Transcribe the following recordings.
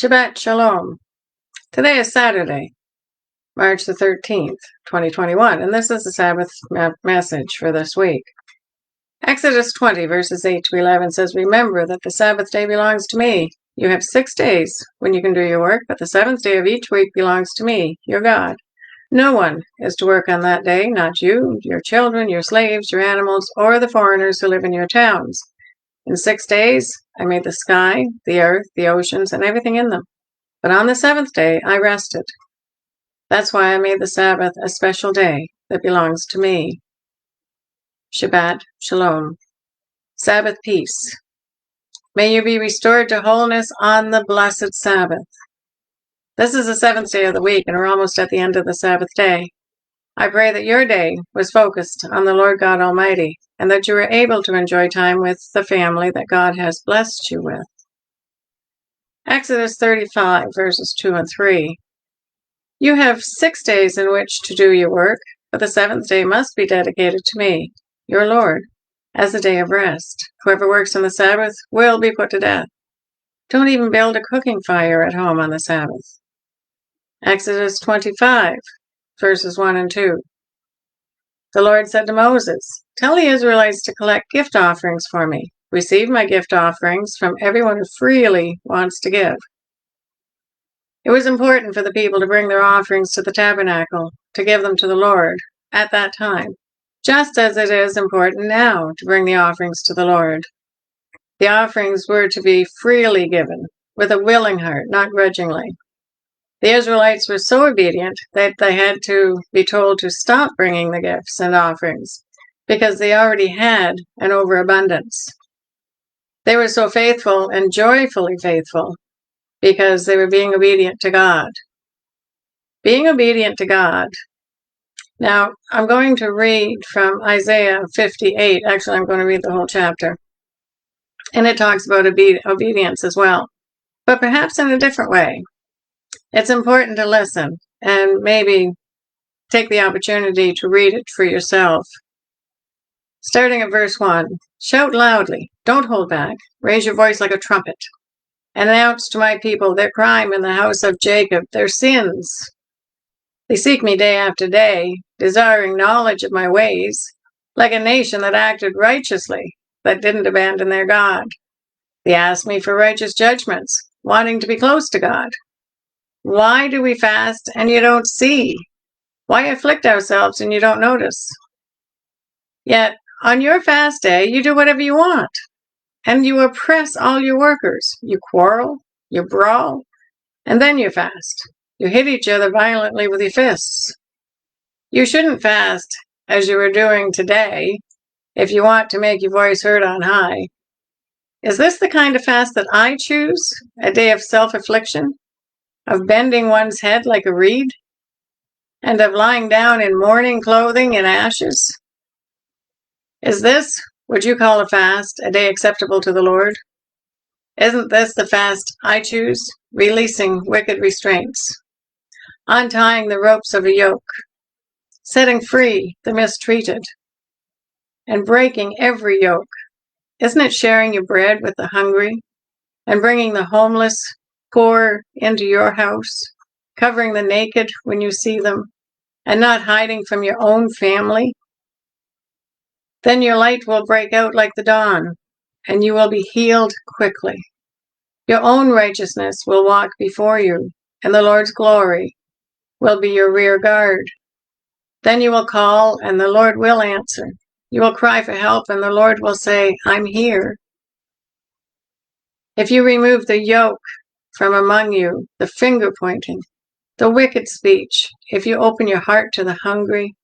Shabbat Shalom. Today is Saturday, March the 13th, 2021, and this is the Sabbath message for this week. Exodus 20, verses 8 to 11 says, "Remember that the Sabbath day belongs to me. You have 6 days when you can do your work, but the 7th day of each week belongs to me, your God. No one is to work on that day, not you, your children, your slaves, your animals, or the foreigners who live in your towns. In 6 days I made the sky, the earth, the oceans, and everything in them. But on the 7th day I rested. That's why I made the Sabbath a special day that belongs to me." Shabbat Shalom. Sabbath peace. May you be restored to wholeness on the blessed Sabbath. This is the 7th day of the week, and we're almost at the end of the Sabbath day. I pray that your day was focused on the Lord God Almighty, and that you were able to enjoy time with the family that God has blessed you with. Exodus 35, verses 2 and 3. "You have 6 days in which to do your work, but the 7th day must be dedicated to me, your Lord, as a day of rest. Whoever works on the Sabbath will be put to death. Don't even build a cooking fire at home on the Sabbath." Exodus 25, verses 1 and 2. "The Lord said to Moses, 'Tell the Israelites to collect gift offerings for me. Receive my gift offerings from everyone who freely wants to give.' It was important for the people to bring their offerings to the tabernacle, to give them to the Lord at that time, just as it is important now to bring the offerings to the Lord. The offerings were to be freely given, with a willing heart, not grudgingly. The Israelites were so obedient that they had to be told to stop bringing the gifts and offerings, because they already had an overabundance. They were so faithful and joyfully faithful because they were being obedient to God. Being obedient to God. Now, I'm going to read from Isaiah 58. Actually, I'm going to read the whole chapter. And it talks about obedience as well, but perhaps in a different way. It's important to listen and maybe take the opportunity to read it for yourself. Starting at verse 1, "Shout loudly, don't hold back, raise your voice like a trumpet, and announce to my people their crime in the house of Jacob, their sins. They seek me day after day, desiring knowledge of my ways, like a nation that acted righteously, that didn't abandon their God. They ask me for righteous judgments, wanting to be close to God. Why do we fast and you don't see? Why afflict ourselves and you don't notice? Yet on your fast day, you do whatever you want, and you oppress all your workers. You quarrel, you brawl, and then you fast. You hit each other violently with your fists. You shouldn't fast as you are doing today if you want to make your voice heard on high. Is this the kind of fast that I choose? A day of self-affliction? Of bending one's head like a reed? And of lying down in mourning clothing in ashes? Is this what you call a fast, a day acceptable to the Lord? Isn't this the fast I choose? Releasing wicked restraints, untying the ropes of a yoke, setting free the mistreated, and breaking every yoke. Isn't it sharing your bread with the hungry, and bringing the homeless, poor into your house, covering the naked when you see them, and not hiding from your own family? Then your light will break out like the dawn, and you will be healed quickly. Your own righteousness will walk before you, and the Lord's glory will be your rear guard. Then you will call, and the Lord will answer. You will cry for help, and the Lord will say, 'I'm here.' If you remove the yoke from among you, the finger pointing, the wicked speech, if you open your heart to the hungry,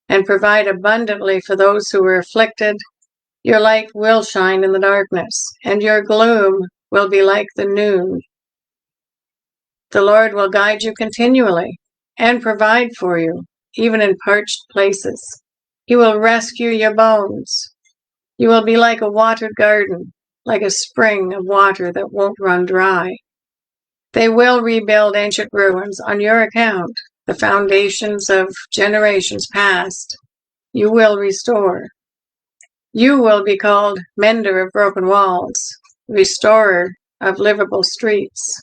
and provide abundantly for those who are afflicted, your light will shine in the darkness, and your gloom will be like the noon. The Lord will guide you continually and provide for you, even in parched places. He will rescue your bones. You will be like a watered garden, like a spring of water that won't run dry. They will rebuild ancient ruins on your account, the foundations of generations past. You will restore. You will be called mender of broken walls, restorer of livable streets.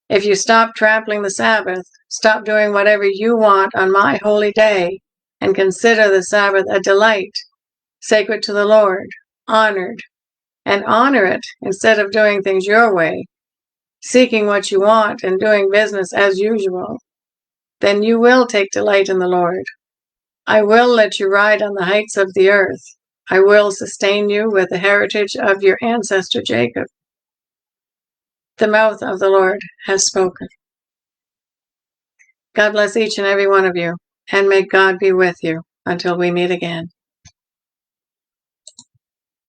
If you stop trampling the Sabbath, stop doing whatever you want on my holy day, and consider the Sabbath a delight, sacred to the Lord, honored, and honor it instead of doing things your way, seeking what you want and doing business as usual, then you will take delight in the Lord. I will let you ride on the heights of the earth. I will sustain you with the heritage of your ancestor Jacob. The mouth of the Lord has spoken. God bless each and every one of you, and may God be with you until we meet again.